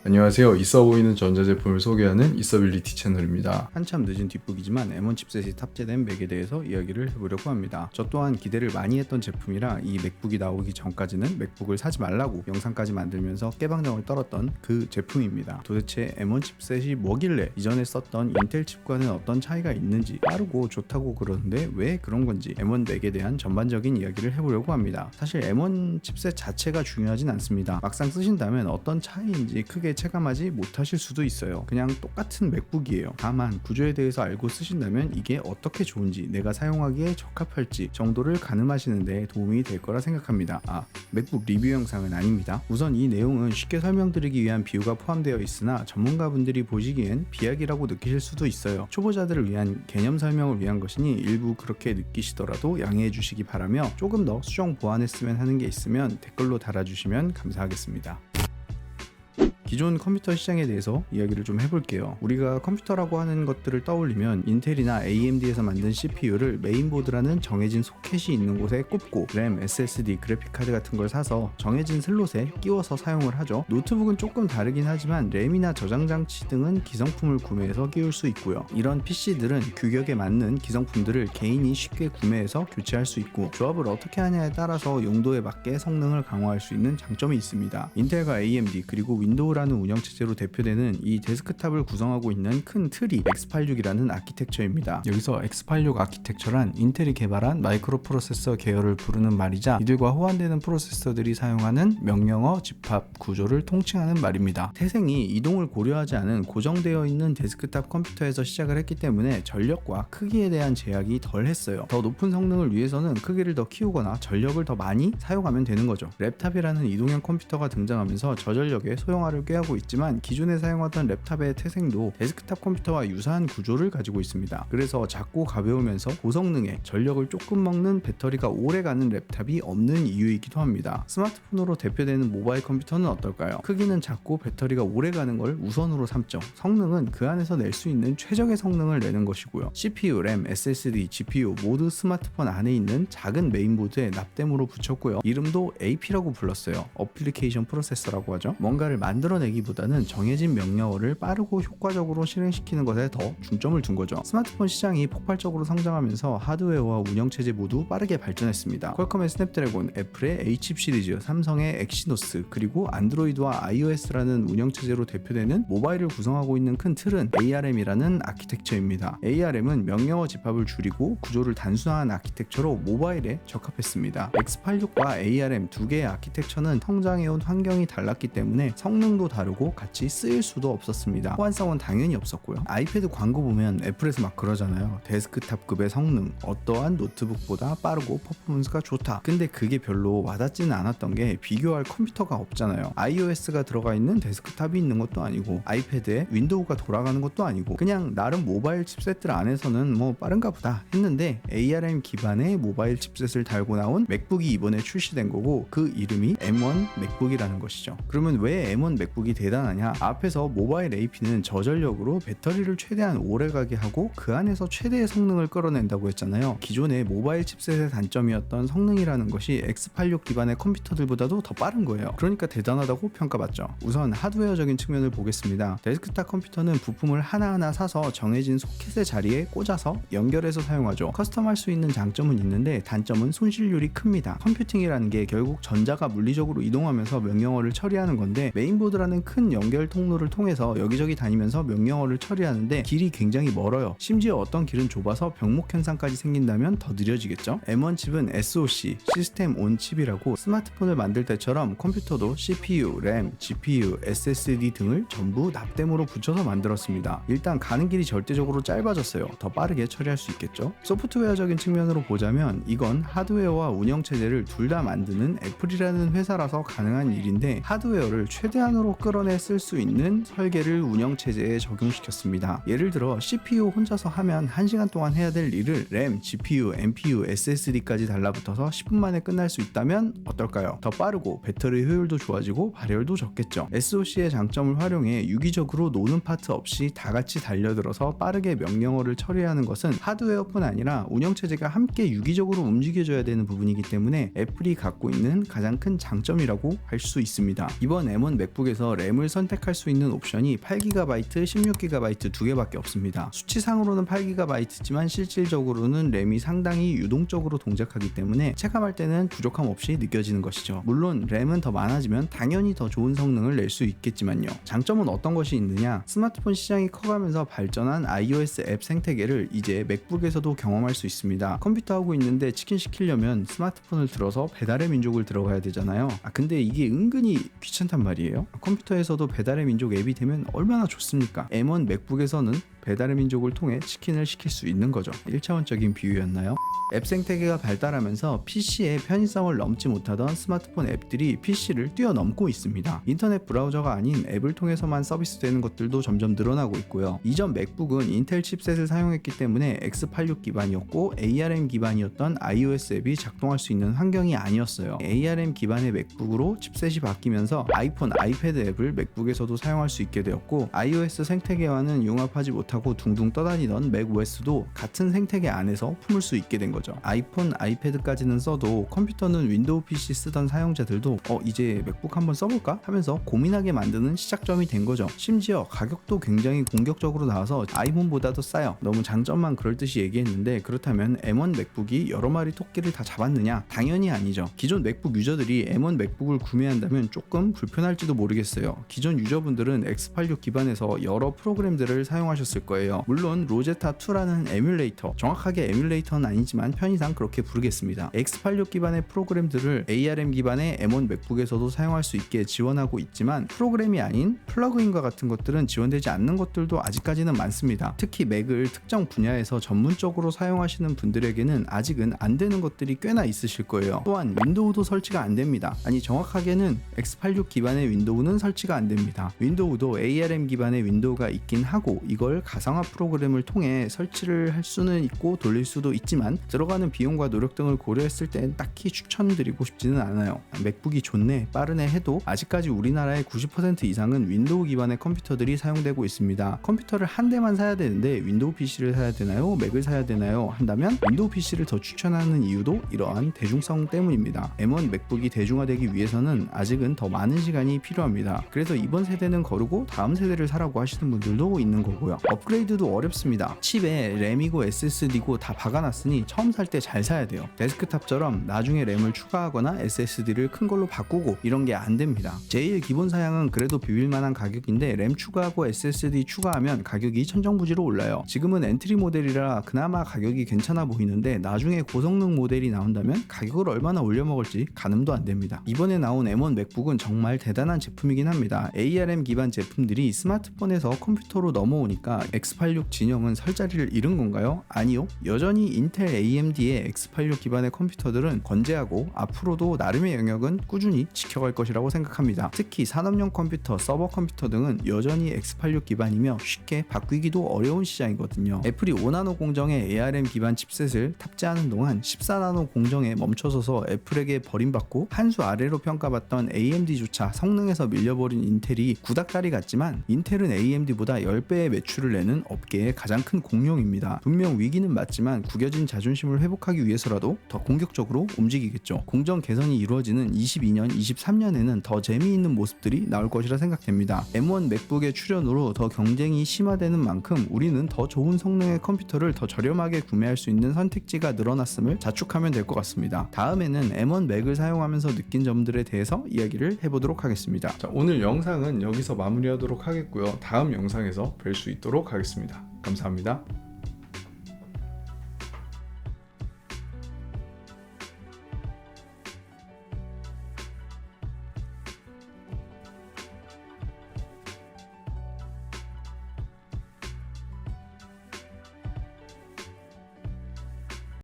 안녕하세요. 있어 보이는 전자제품을 소개하는 있어빌리티 채널입니다. 한참 늦은 뒷북이지만 M1 칩셋이 탑재된 맥에 대해서 이야기를 해보려고 합니다. 저 또한 기대를 많이 했던 제품이라 이 맥북이 나오기 전까지는 맥북을 사지 말라고 영상까지 만들면서 깨방정을 떨었던 그 제품입니다. 도대체 M1 칩셋이 뭐길래 이전에 썼던 인텔 칩과는 어떤 차이가 있는지, 빠르고 좋다고 그러는데 왜 그런 건지 M1 맥에 대한 전반적인 이야기를 해보려고 합니다. 사실 M1 칩셋 자체가 중요하진 않습니다. 막상 쓰신다면 어떤 차이인지 크게 체감하지 못하실 수도 있어요. 그냥 똑같은 맥북이에요. 다만 구조에 대해서 알고 쓰신다면 이게 어떻게 좋은지, 내가 사용하기에 적합할지 정도를 가늠하시는 데 도움이 될 거라 생각합니다. 맥북 리뷰 영상은 아닙니다. 우선 이 내용은 쉽게 설명드리기 위한 비유가 포함되어 있으나 전문가분들이 보시기엔 비약이라고 느끼실 수도 있어요. 초보자들을 위한 개념 설명을 위한 것이니 일부 그렇게 느끼시더라도 양해해 주시기 바라며, 조금 더 수정 보완했으면 하는 게 있으면 댓글로 달아주시면 감사하겠습니다. 기존 컴퓨터 시장에 대해서 이야기를 좀 해볼게요. 우리가 컴퓨터라고 하는 것들을 떠올리면 인텔이나 AMD에서 만든 CPU를 메인보드라는 정해진 소켓이 있는 곳에 꼽고 램, SSD, 그래픽카드 같은 걸 사서 정해진 슬롯에 끼워서 사용을 하죠. 노트북은 조금 다르긴 하지만 램이나 저장장치 등은 기성품을 구매해서 끼울 수 있고요. 이런 PC들은 규격에 맞는 기성품들을 개인이 쉽게 구매해서 교체할 수 있고, 조합을 어떻게 하냐에 따라서 용도에 맞게 성능을 강화할 수 있는 장점이 있습니다. 인텔과 AMD 그리고 윈도우 라는 운영체제로 대표되는 이 데스크탑을 구성하고 있는 큰 틀이 X86이라는 아키텍처입니다. 여기서 X86 아키텍처란 인텔이 개발한 마이크로 프로세서 계열을 부르는 말이자, 이들과 호환되는 프로세서들이 사용하는 명령어 집합 구조를 통칭하는 말입니다. 태생이 이동을 고려하지 않은 고정되어 있는 데스크탑 컴퓨터에서 시작을 했기 때문에 전력과 크기에 대한 제약이 덜했어요. 더 높은 성능을 위해서는 크기를 더 키우거나 전력을 더 많이 사용하면 되는 거죠. 랩탑이라는 이동형 컴퓨터가 등장하면서 저전력의 소형화를 꾀하고 있지만, 기존에 사용하던 랩탑의 태생도 데스크탑 컴퓨터와 유사한 구조를 가지고 있습니다. 그래서 작고 가벼우면서 고성능에 전력을 조금 먹는 배터리가 오래가는 랩탑이 없는 이유이기도 합니다. 스마트폰으로 대표되는 모바일 컴퓨터는 어떨까요? 크기는 작고 배터리가 오래가는 걸 우선으로 삼죠. 성능은 그 안에서 낼 수 있는 최적의 성능을 내는 것이고요. CPU, 램, SSD, GPU 모두 스마트폰 안에 있는 작은 메인보드에 납땜으로 붙였고요. 이름도 AP라고 불렀어요. 어플리케이션 프로세서라고 하죠. 뭔가를 만들어내기보다는 정해진 명령어를 빠르고 효과적으로 실행시키는 것에 더 중점을 둔 거죠. 스마트폰 시장이 폭발적으로 성장하면서 하드웨어와 운영체제 모두 빠르게 발전했습니다. 퀄컴의 스냅드래곤, 애플의 A칩 시리즈, 삼성의 엑시노스, 그리고 안드로이드와 iOS라는 운영체제로 대표되는 모바일을 구성하고 있는 큰 틀은 ARM이라는 아키텍처입니다. ARM은 명령어 집합을 줄이고 구조를 단순화한 아키텍처로 모바일에 적합했습니다. X86과 ARM 두 개의 아키텍처는 성장해온 환경이 달랐기 때문에 성능도 다르고 같이 쓰일 수도 없었습니다. 호환성은 당연히 없었고요. 아이패드 광고 보면 애플에서 막 그러잖아요. 데스크탑급의 성능, 어떠한 노트북보다 빠르고 퍼포먼스가 좋다. 근데 그게 별로 와닿지는 않았던 게, 비교할 컴퓨터가 없잖아요. iOS가 들어가 있는 데스크탑이 있는 것도 아니고, 아이패드에 윈도우가 돌아가는 것도 아니고, 그냥 나름 모바일 칩셋들 안에서는 뭐 빠른가 보다 했는데, ARM 기반의 모바일 칩셋을 달고 나온 맥북이 이번에 출시된 거고, 그 이름이 M1 맥북이라는 것이죠. 그러면 왜 M1 맥북이 대단하냐? 앞에서 모바일 AP는 저전력으로 배터리를 최대한 오래가게 하고 그 안에서 최대의 성능을 끌어낸다고 했잖아요. 기존의 모바일 칩셋의 단점이었던 성능이라는 것이 X86 기반의 컴퓨터들보다도 더 빠른 거예요. 그러니까 대단하다고 평가받죠. 우선 하드웨어적인 측면을 보겠습니다. 데스크탑 컴퓨터는 부품을 하나하나 사서 정해진 소켓의 자리에 꽂아서 연결해서 사용하죠. 커스텀할 수 있는 장점은 있는데, 단점은 손실률이 큽니다. 컴퓨팅이라는 게 결국 전자가 물리적으로 이동하면서 명령어를 처리하는 건데, 메인보드라는 큰 연결 통로를 통해서 여기저기 다니면서 명령어를 처리하는데 길이 굉장히 멀어요. 심지어 어떤 길은 좁아서 병목 현상까지 생긴다면 더 느려지겠죠. M1 칩은 SoC, 시스템 온 칩이라고, 스마트폰을 만들 때처럼 컴퓨터도 CPU, 램, GPU, SSD 등을 전부 납땜으로 붙여서 만들었습니다. 일단 가는 길이 절대적으로 짧아졌어요. 더 빠르게 처리할 수 있겠죠. 소프트웨어적인 측면으로 보자면, 이건 하드웨어와 운영체제를 둘 다 만드는 애플이라는 회사라서 가능한 일인데, 하드웨어를 최대한으로 끌어내 쓸 수 있는 설계를 운영체제에 적용시켰습니다. 예를 들어 CPU 혼자서 하면 1시간 동안 해야 될 일을 램, GPU, NPU, SSD까지 달라붙어서 10분 만에 끝날 수 있다면 어떨까요? 더 빠르고 배터리 효율도 좋아지고 발열도 적겠죠. SoC의 장점을 활용해 유기적으로 노는 파트 없이 다 같이 달려들어서 빠르게 명령어를 처리하는 것은 하드웨어뿐 아니라 운영체제가 함께 유기적으로 움직여줘야 되는 부분이기 때문에 애플이 갖고 있는 가장 큰 장점이라고 할 수 있습니다. 이번 M1 맥북에서 맥북에서 램을 선택할 수 있는 옵션이 8GB, 16GB 두 개밖에 없습니다. 수치상으로는 8GB지만 실질적으로는 램이 상당히 유동적으로 동작하기 때문에 체감할 때는 부족함 없이 느껴지는 것이죠. 물론 램은 더 많아지면 당연히 더 좋은 성능을 낼 수 있겠지만요. 장점은 어떤 것이 있느냐? 스마트폰 시장이 커가면서 발전한 iOS 앱 생태계를 이제 맥북에서도 경험할 수 있습니다. 컴퓨터 하고 있는데 치킨 시키려면 스마트폰을 들어서 배달의 민족을 들어가야 되잖아요. 근데 이게 은근히 귀찮단 말이에요. 컴퓨터에서도 배달의 민족 앱이 되면 얼마나 좋습니까? M1 맥북에서는 배달의 민족을 통해 치킨을 시킬 수 있는 거죠. 1차원적인 비유였나요? 앱 생태계가 발달하면서 PC의 편의성을 넘지 못하던 스마트폰 앱들이 PC를 뛰어넘고 있습니다. 인터넷 브라우저가 아닌 앱을 통해서만 서비스되는 것들도 점점 늘어나고 있고요. 이전 맥북은 인텔 칩셋을 사용했기 때문에 X86 기반이었고 ARM 기반이었던 iOS 앱이 작동할 수 있는 환경이 아니었어요. ARM 기반의 맥북으로 칩셋이 바뀌면서 아이폰, 아이패드 앱을 맥북에서도 사용할 수 있게 되었고 iOS 생태계와는 융합하지 못하고 둥둥 떠다니던 맥OS도 같은 생태계 안에서 품을 수 있게 된 거죠. 아이폰, 아이패드까지는 써도 컴퓨터는 윈도우 PC 쓰던 사용자들도 이제 맥북 한번 써볼까? 하면서 고민하게 만드는 시작점이 된 거죠. 심지어 가격도 굉장히 공격적으로 나와서 아이폰보다도 싸요. 너무 장점만 그럴듯이 얘기했는데 그렇다면 M1 맥북이 여러 마리 토끼를 다 잡았느냐? 당연히 아니죠. 기존 맥북 유저들이 M1 맥북을 구매한다면 조금 불편할지도 모르겠어요. 기존 유저분들은 X86 기반에서 여러 프로그램들을 사용하셨을 거예요. 물론 로제타 2라는 에뮬레이터, 정확하게 에뮬레이터는 아니지만 편의상 그렇게 부르겠습니다. X86 기반의 프로그램들을 ARM 기반의 M1 맥북에서도 사용할 수 있게 지원하고 있지만 프로그램이 아닌 플러그인과 같은 것들은 지원되지 않는 것들도 아직까지는 많습니다. 특히 맥을 특정 분야에서 전문적으로 사용하시는 분들에게는 아직은 안 되는 것들이 꽤나 있으실 거예요. 또한 윈도우도 설치가 안 됩니다. 아니 정확하게는 X86 기반의 윈도우는 설치가 안 됩니다. 윈도우도 ARM 기반의 윈도우가 있긴 하고 이걸 가상화 프로그램을 통해 설치를 할 수는 있고 돌릴 수도 있지만 들어가는 비용과 노력 등을 고려했을 땐 딱히 추천드리고 싶지는 않아요. 맥북이 좋네, 빠르네 해도 아직까지 우리나라의 90% 이상은 윈도우 기반의 컴퓨터들이 사용되고 있습니다. 컴퓨터를 한 대만 사야 되는데 윈도우 PC를 사야 되나요? 맥을 사야 되나요? 한다면 윈도우 PC를 더 추천하는 이유도 이러한 대중성 때문입니다. M1 맥북이 대중화되기 위해서는 아직은 더 많은 시간이 필요합니다. 그래서 이번 세대는 거르고 다음 세대를 사라고 하시는 분들도 있는 거고요. 업그레이드도 어렵습니다. 칩에 램이고 SSD고 다 박아놨으니 처음 살 때 잘 사야 돼요. 데스크탑처럼 나중에 램을 추가하거나 SSD를 큰 걸로 바꾸고 이런 게 안 됩니다. 제일 기본 사양은 그래도 비빌만한 가격인데 램 추가하고 SSD 추가하면 가격이 천정부지로 올라요. 지금은 엔트리 모델이라 그나마 가격이 괜찮아 보이는데 나중에 고성능 모델이 나온다면 가격을 얼마나 올려먹을지 가늠도 안 됩니다. 이번에 나온 M1 맥북은 정말 대단한 제품이긴 합니다. ARM 기반 제품들이 스마트폰에서 컴퓨터로 넘어오니까 X86 진영은 설 자리를 잃은 건가요? 아니요. 여전히 인텔 AMD의 X86 기반의 컴퓨터들은 건재하고 앞으로도 나름의 영역은 꾸준히 지켜갈 것이라고 생각합니다. 특히 산업용 컴퓨터, 서버 컴퓨터 등은 여전히 X86 기반이며 쉽게 바뀌기도 어려운 시장이거든요. 애플이 5나노 공정의 ARM 기반 칩셋을 탑재하는 동안 14나노 공정에 멈춰서서 애플에게 버림받고 한 수 아래로 평가받던 AMD조차 성능에서 밀려버린 인텔이 구닥다리 같지만 인텔은 AMD보다 10배의 매출을 내는 업계의 가장 큰 공룡입니다. 분명 위기는 맞지만 구겨진 자존심을 회복하기 위해서라도 더 공격적으로 움직이겠죠. 공정 개선이 이루어지는 22년, 23년에는 더 재미있는 모습들이 나올 것이라 생각됩니다. M1 맥북의 출현으로 더 경쟁이 심화되는 만큼 우리는 더 좋은 성능의 컴퓨터를 더 저렴하게 구매할 수 있는 선택지가 늘어났음을 자축하면 될 것 같습니다. 다음에는 M1 맥을 사용하면서 느낀 점들에 대해서 이야기를 해보도록 하겠습니다. 자, 오늘 영상은 여기서 마무리하도록 하겠고요. 다음 영상에서 뵐 수 있도록 하겠습니다. 감사합니다.